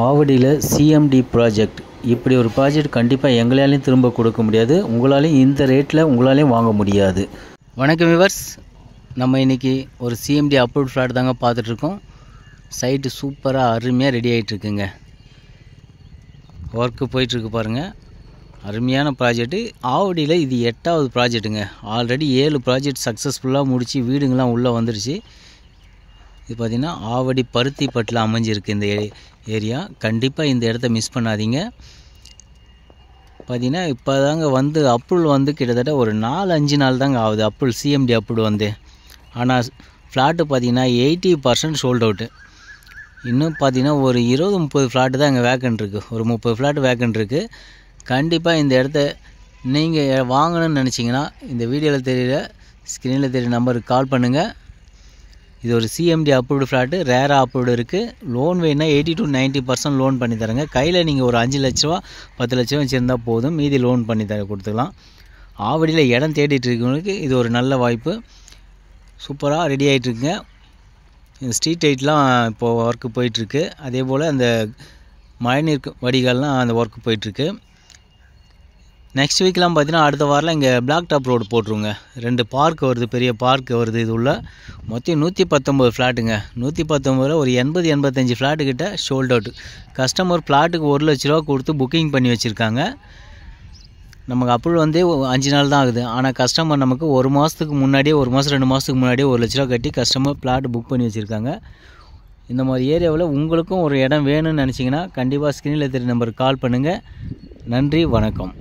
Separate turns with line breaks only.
ஆவடியில் CMD project இப்படி ஒரு project கண்டிப்பாக எங்களாலையும் திரும்ப கொடுக்க முடியாது, உங்களாலையும் இந்த ரேட்டில் உங்களாலையும் வாங்க முடியாது. வணக்கம் விவர்ஸ், நம்ம இன்றைக்கி ஒரு சிஎம்டி அப்ரூவ்ட் ஃப்ளாட் தாங்க பார்த்துட்ருக்கோம். சைட்டு சூப்பராக அருமையாக ரெடி ஆகிட்டுருக்குங்க. ஒர்க்கு போயிட்டுருக்கு பாருங்கள். அருமையான ப்ராஜெக்ட்டு. ஆவடியில் இது 8வது ப்ராஜெக்ட்டுங்க. ஆல்ரெடி 7 ப்ராஜெக்ட் சக்ஸஸ்ஃபுல்லாக முடித்து வீடுங்கள்லாம் உள்ளே வந்துடுச்சு. இது பார்த்திங்கன்னா ஆவடி பருத்திப்பட்டில் அமைஞ்சிருக்கு இந்த ஏரியா. கண்டிப்பாக இந்த இடத்த மிஸ் பண்ணாதீங்க. பார்த்திங்கன்னா இப்போ தாங்க வந்து அப்ரூவல் வந்து கிட்டத்தட்ட ஒரு 4-5 நாள் தாங்க ஆகுது அப்ரூவல், சிஎம்டி அப்ரூவல் வந்து. ஆனால் ஃப்ளாட்டு பார்த்திங்கன்னா 80% சோல்ட் அவுட்டு. இன்னும் பார்த்திங்கன்னா ஒரு 20-30 ஃப்ளாட்டு தான் இங்கே வேக்கன்ட் இருக்குது. ஒரு 30 ஃப்ளாட் வேக்கன்ட் இருக்குது. கண்டிப்பாக இந்த இடத்த நீங்கள் வாங்கணும்னு நினச்சிங்கன்னா இந்த வீடியோவில் தெரியல, ஸ்க்ரீனில் தெரியல நம்பருக்கு கால் பண்ணுங்கள். இது ஒரு சிஎம்டி அப்ரூவ்டு ஃப்ளாட்டு, ரேராக அப்ரூவ்டு இருக்குது. லோன் வேணுன்னா 80 to 90% லோன் பண்ணி தரேங்க. கையில் நீங்கள் ஒரு 5 லட்ச ரூபா 10 லட்ச ரூபா வச்சுருந்தால் போதும், மீதி லோன் பண்ணி கொடுத்துக்கலாம். ஆவடியில் இடம் தேடிட்டு இருக்கவங்களுக்கு இது ஒரு நல்ல வாய்ப்பு. சூப்பராக ரெடி ஆகிட்டுருக்குங்க. இந்த ஸ்ட்ரீட் லைட்லாம் இப்போது ஒர்க்கு போயிட்டுருக்கு. அதே போல் அந்த மழைநீர் வடிகால்லாம் அந்த ஒர்க்கு போயிட்டுருக்கு. நெக்ஸ்ட் வீக்லாம் பார்த்தீங்கன்னா அடுத்த வாரம் இங்கே பிளாக் டாப் ரோடு போட்டுருங்க. 2 பார்க் வருது, பெரிய பார்க் வருது. இது உள்ள மொத்தம் 119 ஃப்ளாட்டுங்க. 119 ஒரு 80-85 ஃப்ளாட்டுக்கிட்ட ஷோல்ட் அவுட். கஸ்டமர் ஃப்ளாட்டுக்கு 1 லட்ச ரூபா கொடுத்து புக்கிங் பண்ணி வச்சுருக்காங்க. நமக்கு அப்ரூவல் வந்து 5 நாள் தான் ஆகுது. ஆனால் கஸ்டமர் நமக்கு 1 மாதத்துக்கு முன்னாடியே, 1 மாதம் 2 மாதத்துக்கு முன்னாடியே 1 லட்ச ரூபா கட்டி கஸ்டமர் ஃப்ளாட் புக் பண்ணி வச்சுருக்காங்க. இந்த மாதிரி ஏரியாவில் உங்களுக்கும் ஒரு இடம் வேணும்னு நினச்சிங்கன்னா கண்டிப்பாக ஸ்க்ரீனில் தெரிய நம்பருக்கு கால் பண்ணுங்கள். நன்றி, வணக்கம்.